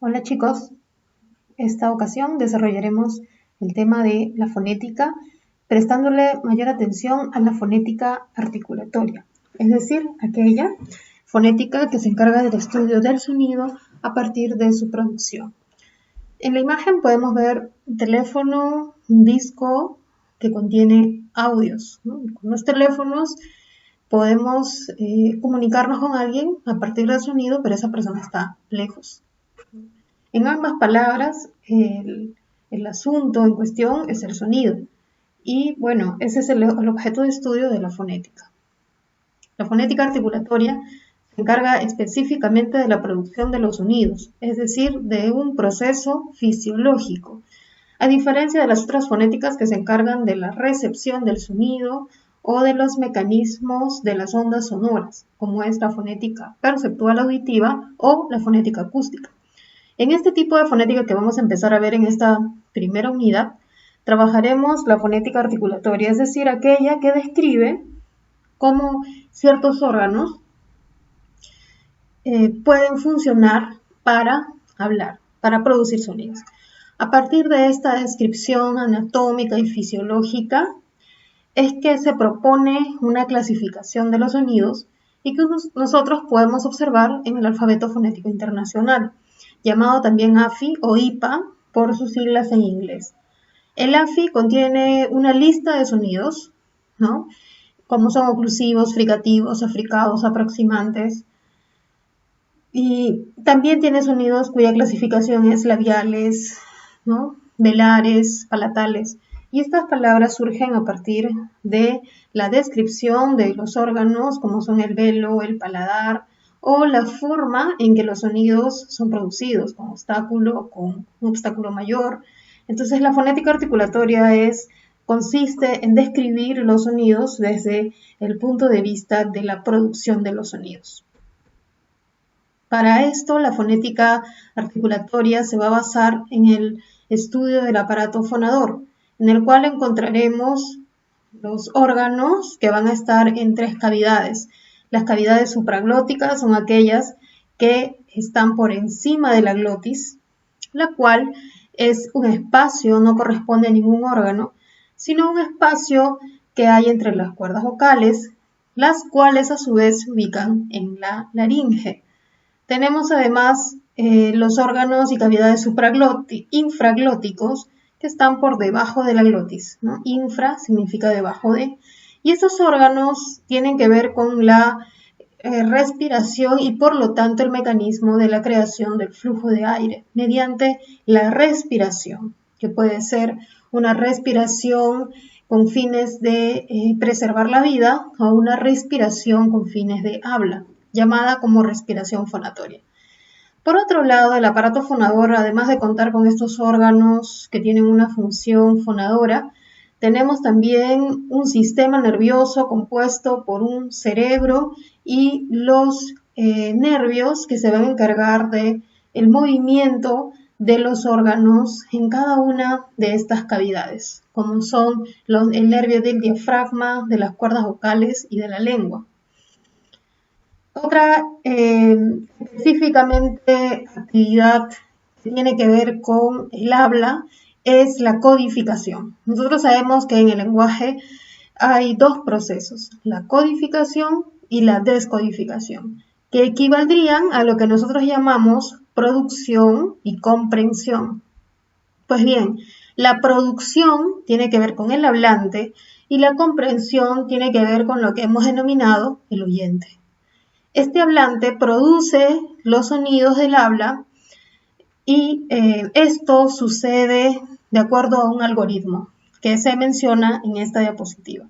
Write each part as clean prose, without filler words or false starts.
Hola chicos, esta ocasión desarrollaremos el tema de la fonética, prestándole mayor atención a la fonética articulatoria, es decir, aquella fonética que se encarga del estudio del sonido a partir de su producción. En la imagen podemos ver un teléfono, un disco que contiene audios, ¿no? Con los teléfonos podemos comunicarnos con alguien a partir del sonido, pero esa persona está lejos. En ambas palabras, el asunto en cuestión es el sonido. Y bueno, ese es el objeto de estudio de la fonética. La fonética articulatoria se encarga específicamente de la producción de los sonidos, es decir, de un proceso fisiológico, a diferencia de las otras fonéticas que se encargan de la recepción del sonido o de los mecanismos de las ondas sonoras, como es la fonética perceptual auditiva o la fonética acústica. En este tipo de fonética que vamos a empezar a ver en esta primera unidad, trabajaremos la fonética articulatoria, es decir, aquella que describe cómo ciertos órganos pueden funcionar para hablar, para producir sonidos. A partir de esta descripción anatómica y fisiológica, es que se propone una clasificación de los sonidos y que nosotros podemos observar en el alfabeto fonético internacional, llamado también AFI o IPA por sus siglas en inglés. El AFI contiene una lista de sonidos, ¿no? Como son oclusivos, fricativos, africados, aproximantes. Y también tiene sonidos cuya clasificación es labiales, ¿no? Velares, palatales. Y estas palabras surgen a partir de la descripción de los órganos, como son el velo, el paladar, o la forma en que los sonidos son producidos, con obstáculo, con un obstáculo mayor. Entonces, la fonética articulatoria consiste en describir los sonidos desde el punto de vista de la producción de los sonidos. Para esto, la fonética articulatoria se va a basar en el estudio del aparato fonador, en el cual encontraremos los órganos que van a estar en tres cavidades. Las cavidades supraglóticas son aquellas que están por encima de la glotis, la cual es un espacio, no corresponde a ningún órgano, sino un espacio que hay entre las cuerdas vocales, las cuales a su vez se ubican en la laringe. Tenemos además los órganos y cavidades infraglóticos que están por debajo de la glotis, ¿no? Infra significa debajo de. Y estos órganos tienen que ver con la respiración y por lo tanto el mecanismo de la creación del flujo de aire mediante la respiración, que puede ser una respiración con fines de preservar la vida o una respiración con fines de habla, llamada como respiración fonatoria. Por otro lado, el aparato fonador, además de contar con estos órganos que tienen una función fonadora, tenemos también un sistema nervioso compuesto por un cerebro y los nervios que se van a encargar del movimiento de los órganos en cada una de estas cavidades, como son el nervio del diafragma, de las cuerdas vocales y de la lengua. Otra específicamente actividad que tiene que ver con el habla es la codificación. Nosotros sabemos que en el lenguaje hay dos procesos, la codificación y la descodificación, que equivaldrían a lo que nosotros llamamos producción y comprensión. Pues bien, la producción tiene que ver con el hablante y la comprensión tiene que ver con lo que hemos denominado el oyente. Este hablante produce los sonidos del habla y esto sucede de acuerdo a un algoritmo que se menciona en esta diapositiva.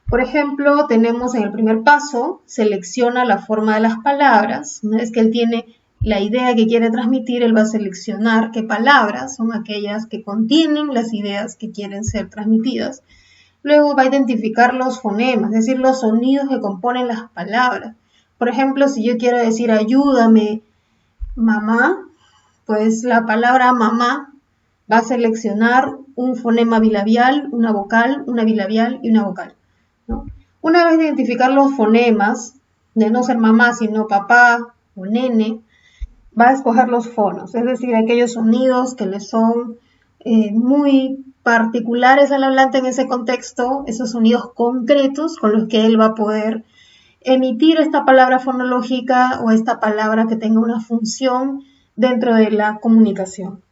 Por ejemplo, tenemos en el primer paso, selecciona la forma de las palabras. Una vez que él tiene la idea que quiere transmitir, él va a seleccionar qué palabras son aquellas que contienen las ideas que quieren ser transmitidas. Luego va a identificar los fonemas, es decir, los sonidos que componen las palabras. Por ejemplo, si yo quiero decir ayúdame, mamá, pues la palabra mamá va a seleccionar un fonema bilabial, una vocal, una bilabial y una vocal, ¿no? Una vez de identificar los fonemas, de no ser mamá, sino papá o nene, va a escoger los fonos, es decir, aquellos sonidos que le son muy particulares al hablante en ese contexto, esos sonidos concretos con los que él va a poder emitir esta palabra fonológica o esta palabra que tenga una función dentro de la comunicación.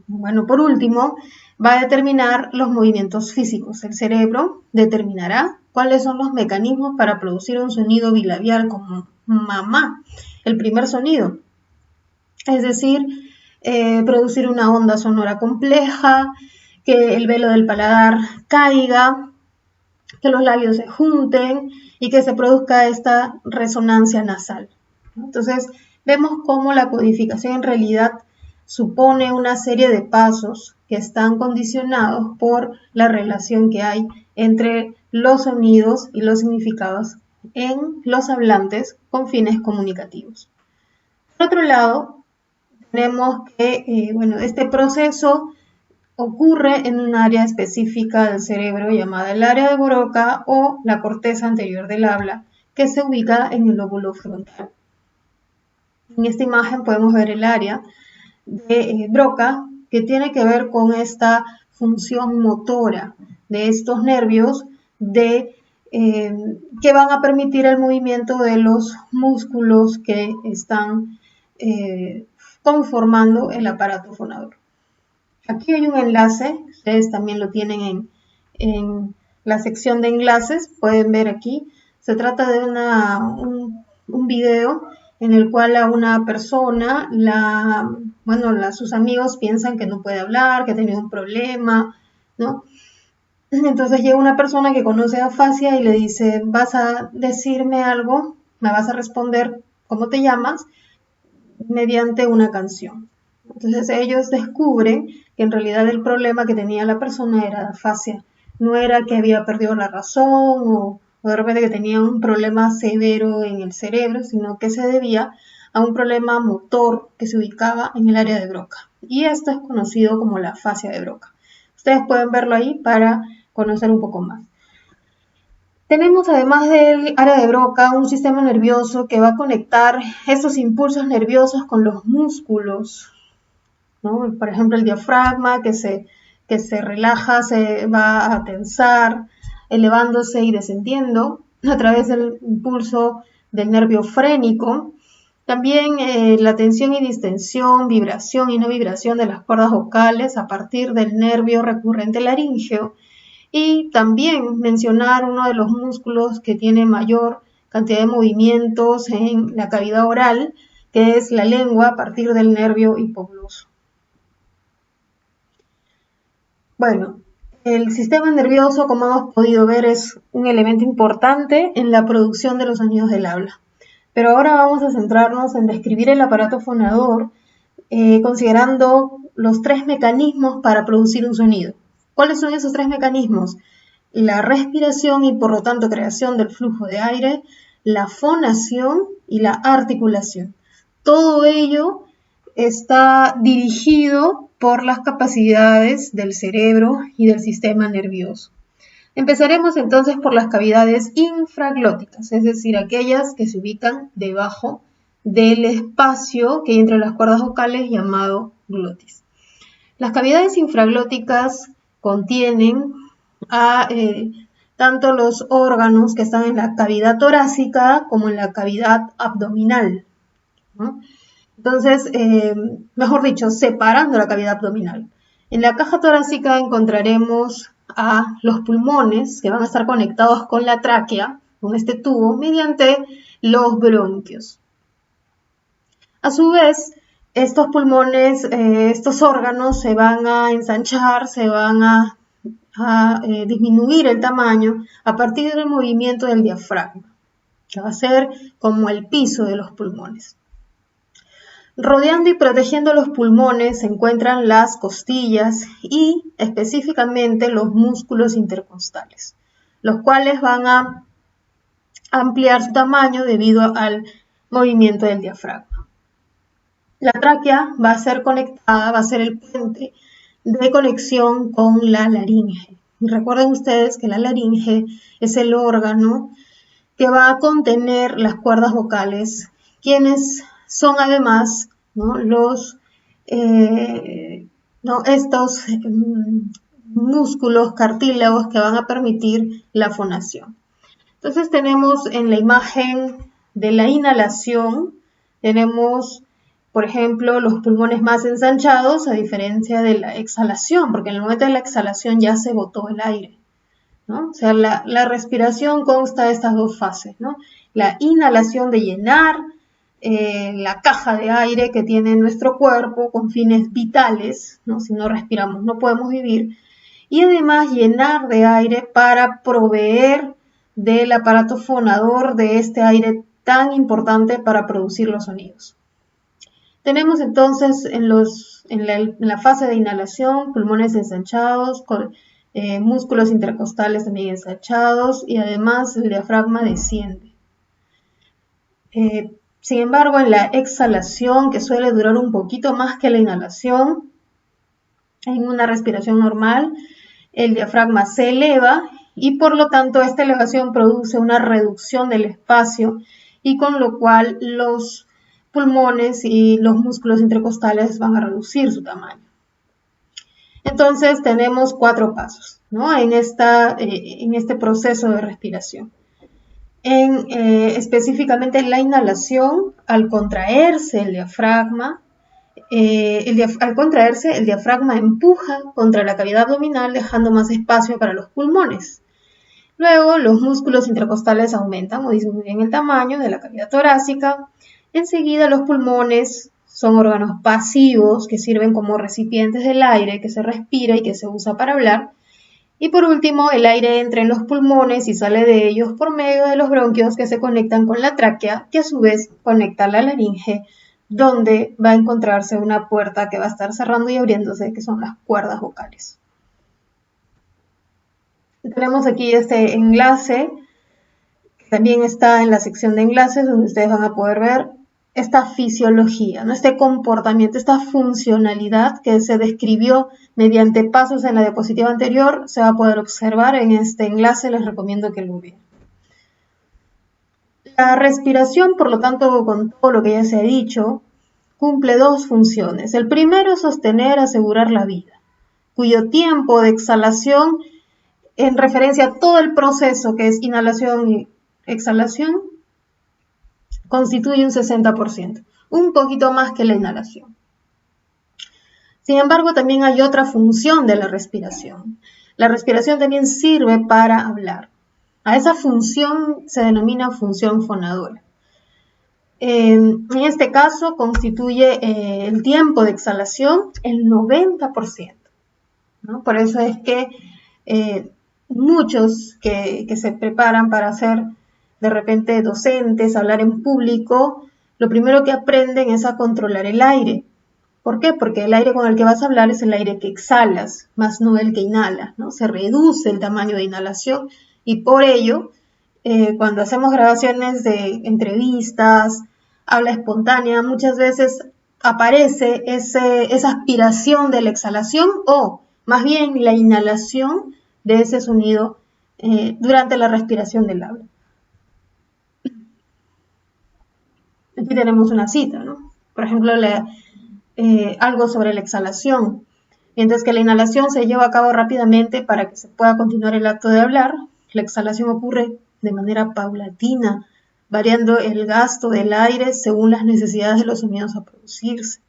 Bueno, por último, va a determinar los movimientos físicos. El cerebro determinará cuáles son los mecanismos para producir un sonido bilabial como mamá, el primer sonido. Es decir, producir una onda sonora compleja, que el velo del paladar caiga, que los labios se junten y que se produzca esta resonancia nasal. Entonces, vemos cómo la codificación en realidad supone una serie de pasos que están condicionados por la relación que hay entre los sonidos y los significados en los hablantes con fines comunicativos. Por otro lado, tenemos que este proceso ocurre en un área específica del cerebro llamada el área de Broca o la corteza anterior del habla, que se ubica en el lóbulo frontal. En esta imagen podemos ver el área de Broca, que tiene que ver con esta función motora de estos nervios que van a permitir el movimiento de los músculos que están conformando el aparato fonador. Aquí hay un enlace, ustedes también lo tienen en la sección de enlaces, pueden ver aquí. Se trata de un video en el cual a una persona, sus amigos piensan que no puede hablar, que ha tenido un problema, ¿no? Entonces llega una persona que conoce afasia y le dice, vas a decirme algo, me vas a responder cómo te llamas, mediante una canción. Entonces ellos descubren que en realidad el problema que tenía la persona era afasia, no era que había perdido la razón o de repente que tenía un problema severo en el cerebro, sino que se debía a un problema motor que se ubicaba en el área de Broca. Y esto es conocido como la afasia de Broca. Ustedes pueden verlo ahí para conocer un poco más. Tenemos además del área de Broca un sistema nervioso que va a conectar estos impulsos nerviosos con los músculos, ¿no? Por ejemplo, el diafragma que se relaja, se va a tensar, elevándose y descendiendo a través del impulso del nervio frénico. También la tensión y distensión, vibración y no vibración de las cuerdas vocales a partir del nervio recurrente laríngeo. Y también mencionar uno de los músculos que tiene mayor cantidad de movimientos en la cavidad oral, que es la lengua a partir del nervio hipogloso. Bueno, el sistema nervioso, como hemos podido ver, es un elemento importante en la producción de los sonidos del habla. Pero ahora vamos a centrarnos en describir el aparato fonador, considerando los 3 mecanismos para producir un sonido. ¿Cuáles son esos 3 mecanismos? La respiración y por lo tanto creación del flujo de aire, la fonación y la articulación. Todo ello está dirigido por las capacidades del cerebro y del sistema nervioso. Empezaremos entonces por las cavidades infraglóticas, es decir, aquellas que se ubican debajo del espacio que hay entre las cuerdas vocales llamado glotis. Las cavidades infraglóticas contienen tanto los órganos que están en la cavidad torácica como en la cavidad abdominal, ¿no? Entonces, mejor dicho, separando la cavidad abdominal. En la caja torácica encontraremos a los pulmones que van a estar conectados con la tráquea, con este tubo, mediante los bronquios. A su vez, estos pulmones, estos órganos se van a ensanchar, se van a disminuir el tamaño a partir del movimiento del diafragma, que va a ser como el piso de los pulmones. Rodeando y protegiendo los pulmones se encuentran las costillas y específicamente los músculos intercostales, los cuales van a ampliar su tamaño debido al movimiento del diafragma. La tráquea va a ser conectada, va a ser el puente de conexión con la laringe. Y recuerden ustedes que la laringe es el órgano que va a contener las cuerdas vocales, quienes son además, ¿no?, estos músculos cartílagos que van a permitir la fonación. Entonces tenemos en la imagen de la inhalación, tenemos, por ejemplo, los pulmones más ensanchados a diferencia de la exhalación, porque en el momento de la exhalación ya se botó el aire, ¿no? O sea, la respiración consta de estas dos fases, ¿no? La inhalación de llenar la caja de aire que tiene nuestro cuerpo con fines vitales, ¿no? Si no respiramos no podemos vivir, y además llenar de aire para proveer del aparato fonador de este aire tan importante para producir los sonidos. Tenemos entonces en la fase de inhalación pulmones ensanchados, músculos intercostales también ensanchados y además el diafragma desciende. Sin embargo, en la exhalación, que suele durar un poquito más que la inhalación, en una respiración normal, el diafragma se eleva y por lo tanto esta elevación produce una reducción del espacio y con lo cual los pulmones y los músculos intercostales van a reducir su tamaño. Entonces tenemos 4 pasos, ¿no?, en este proceso de respiración. Específicamente en la inhalación, al contraerse el diafragma, el diafragma empuja contra la cavidad abdominal dejando más espacio para los pulmones. Luego los músculos intercostales aumentan o disminuyen el tamaño de la cavidad torácica. Enseguida los pulmones son órganos pasivos que sirven como recipientes del aire que se respira y que se usa para hablar. Y por último, el aire entra en los pulmones y sale de ellos por medio de los bronquios que se conectan con la tráquea, que a su vez conecta la laringe, donde va a encontrarse una puerta que va a estar cerrando y abriéndose, que son las cuerdas vocales. Tenemos aquí este enlace, que también está en la sección de enlaces, donde ustedes van a poder ver esta fisiología, ¿no?, este comportamiento, esta funcionalidad que se describió mediante pasos en la diapositiva anterior, se va a poder observar en este enlace, les recomiendo que lo vean. La respiración, por lo tanto, con todo lo que ya se ha dicho, cumple 2 funciones. El primero es sostener, asegurar la vida, cuyo tiempo de exhalación, en referencia a todo el proceso que es inhalación y exhalación, constituye un 60%, un poquito más que la inhalación. Sin embargo, también hay otra función de la respiración. La respiración también sirve para hablar. A esa función se denomina función fonadora. En este caso constituye el tiempo de exhalación el 90%, ¿no? Por eso es que muchos que se preparan para ser de repente docentes, hablar en público, lo primero que aprenden es a controlar el aire. ¿Por qué? Porque el aire con el que vas a hablar es el aire que exhalas, más no el que inhalas, ¿no? Se reduce el tamaño de inhalación y por ello, cuando hacemos grabaciones de entrevistas, habla espontánea, muchas veces aparece esa aspiración de la exhalación o más bien la inhalación de ese sonido durante la respiración del habla. Aquí tenemos una cita, ¿no? Por ejemplo, algo sobre la exhalación. Mientras que la inhalación se lleva a cabo rápidamente para que se pueda continuar el acto de hablar, la exhalación ocurre de manera paulatina, variando el gasto del aire según las necesidades de los sonidos a producirse.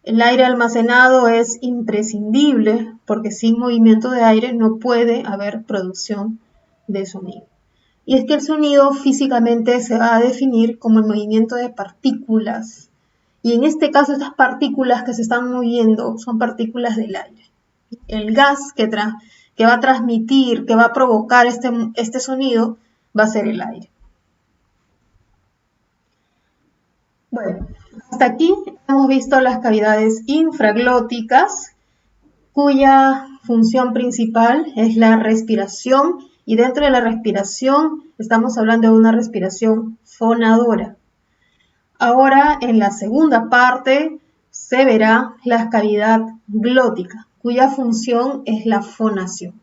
El aire almacenado es imprescindible porque sin movimiento de aire no puede haber producción de sonido. Y es que el sonido físicamente se va a definir como el movimiento de partículas. Y en este caso, estas partículas que se están moviendo son partículas del aire. El gas que va a transmitir, que va a provocar este sonido, va a ser el aire. Bueno, hasta aquí hemos visto las cavidades infraglóticas, cuya función principal es la respiración, y dentro de la respiración estamos hablando de una respiración fonadora. Ahora, en la segunda parte, se verá la cavidad glótica, cuya función es la fonación.